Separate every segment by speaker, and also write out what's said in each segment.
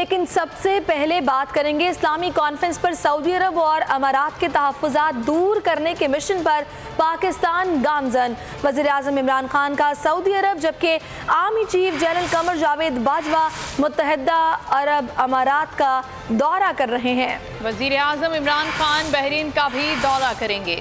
Speaker 1: लेकिन सबसे पहले बात करेंगे इस्लामी कॉन्फ्रेंस पर सऊदी अरब और अमारात के तहफ़्फ़ुज़ात दूर करने के मिशन पर पाकिस्तान गामज़न। वज़ीर-ए-आज़म इमरान खान का सऊदी अरब जबकि army chief general Qamar Javed Bajwa मुत्तहिदा अरब अमारात का दौरा कर रहे हैं।
Speaker 2: वज़ीर-ए-आज़म इमरान खान बहरीन का भी दौरा करेंगे।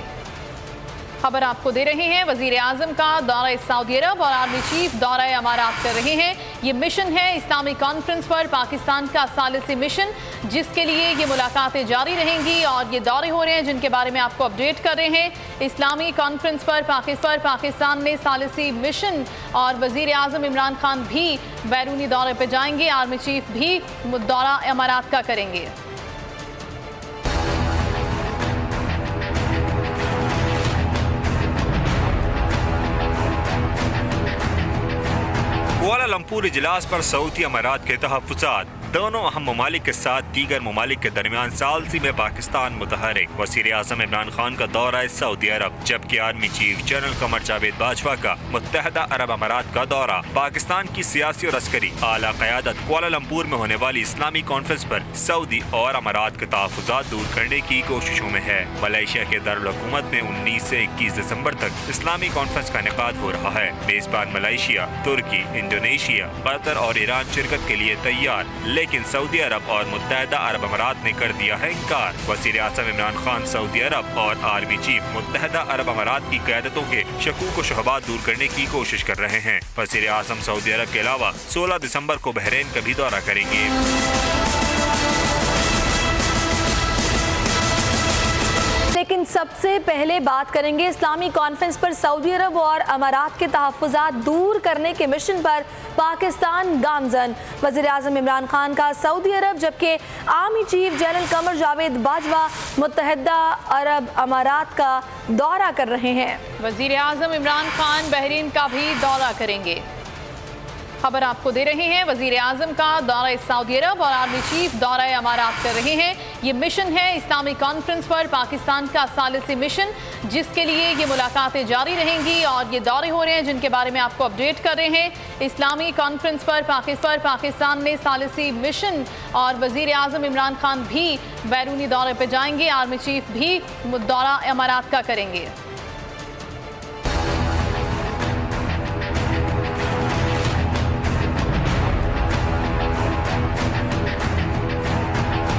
Speaker 2: खबर आपको दे रहे हैं, वज़ीर-ए-आज़म का दौरा सऊदी अरब और आर्मी चीफ दौरा अमारात कर रहे हैं। ये मिशन है इस्लामी कॉन्फ्रेंस पर पाकिस्तान का सालिसी मिशन, जिसके लिए ये मुलाकातें जारी रहेंगी और ये दौरे हो रहे हैं जिनके बारे में आपको अपडेट कर रहे हैं। इस्लामी कॉन्फ्रेंस पर पाकिस्तान में सालिसी मिशन और वज़ीर-ए-आज़म इमरान खान भी बैरूनी दौरे पर जाएंगे। आर्मी चीफ भी दौरा अमारात का करेंगे।
Speaker 3: कुआलालंपुर इजलास पर सऊदी अमारात के तहफ़्फ़ुज़ात दोनों अहम ममालिक के साथ दीगर ममालिक के दरमियान सालसी में पाकिस्तान मुतहरिक। वज़ीर-ए-आज़म इमरान खान का दौरा सऊदी अरब जबकि army chief general Qamar Javed Bajwa का मुत्तहिदा अरब अमारात का दौरा। पाकिस्तान की सियासी और अस्करी आला क़यादत कुआलालंपुर में होने वाली इस्लामी कॉन्फ्रेंस पर सऊदी और अमारात के तहफ़्फ़ुज़ात दूर करने की कोशिशों में है। मलेशिया के दारुल हुकूमत में 19 से 21 दिसंबर तक इस्लामी कॉन्फ्रेंस का इनेकाद हो रहा है। मेज़बान मलेशिया, तुर्की, इंडोनेशिया, कतर और ईरान शिरकत के लिए तैयार, लेकिन सऊदी अरब और मुत्तहिदा अरब अमारात ने कर दिया है इनकार। वज़ीर-ए-आज़म इमरान खान सऊदी अरब और आर्मी चीफ मुत्तहिदा अरब अमारात की क़यादतों के शकूक व शुबहात दूर करने की कोशिश कर रहे हैं। वज़ीर-ए-आज़म सऊदी अरब के अलावा 16 दिसंबर को बहरीन का भी दौरा करेंगे।
Speaker 1: लेकिन सबसे पहले बात करेंगे इस्लामी कॉन्फ्रेंस पर सऊदी अरब और अमारात के तहफ़्फ़ुज़ात दूर करने के मिशन पर पाकिस्तान गामज़न। वज़ीर-ए-आज़म इमरान खान का सऊदी अरब जबकि army chief general Qamar Javed Bajwa मुत्तहिदा अरब अमारात का दौरा कर रहे हैं।
Speaker 2: वज़ीर-ए-आज़म इमरान खान बहरीन का भी दौरा करेंगे। खबर आपको दे रहे हैं, वज़ीर-ए-आज़म का दौरा सऊदी अरब और आर्मी चीफ दौरा अमारात कर रहे हैं। ये मिशन है इस्लामी कॉन्फ्रेंस पर पाकिस्तान का सालिसी मिशन, जिसके लिए ये मुलाकातें जारी रहेंगी और ये दौरे हो रहे हैं जिनके बारे में आपको अपडेट कर रहे हैं। इस्लामी कॉन्फ्रेंस पर पाकिस्तान में सालिसी मिशन और वज़ीर-ए-आज़म इमरान खान भी बैरूनी दौरे पर जाएंगे। आर्मी चीफ भी दौरा अमारात का करेंगे।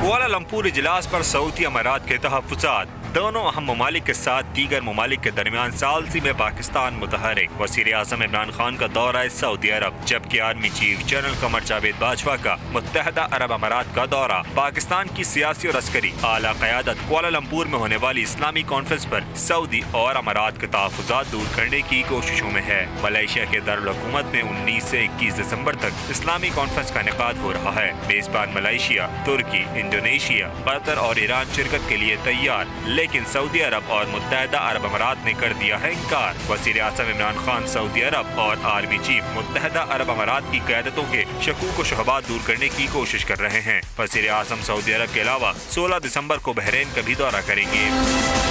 Speaker 3: कुआलालंपुर इजलास पर सऊदी अमारात के तहफ़्फ़ुज़ात दोनों अहम ममालिक के साथ दीगर ममालिक के दरमियान सालसी में पाकिस्तान मुतहरिक। वज़ीर-ए-आज़म इमरान खान का दौरा सऊदी अरब जबकि army chief general Qamar Javed Bajwa का मुत्तहिदा अरब अमारात का दौरा। पाकिस्तान की सियासी और अस्करी आला क़यादत कुआलालंपुर में होने वाली इस्लामी कॉन्फ्रेंस पर सऊदी और अमारात के तहफ़्फ़ुज़ात दूर करने की कोशिशों में है। मलेशिया के दारुल हुकूमत में 19 से 21 दिसंबर तक इस्लामी कॉन्फ्रेंस का इनेकाद हो रहा है। मेज़बान मलेशिया, तुर्की, इंडोनेशिया, कतर और ईरान शिरकत के लिए तैयार, लेकिन सऊदी अरब और मुत्तहिदा अरब अमारात ने कर दिया है इनकार। वज़ीर-ए-आज़म इमरान खान सऊदी अरब और आर्मी चीफ मुत्तहिदा अरब अमारात की क़यादतों के शकूक व शुबहात दूर करने की कोशिश कर रहे हैं। वज़ीर-ए-आज़म सऊदी अरब के अलावा 16 दिसंबर को बहरीन का भी दौरा करेंगे।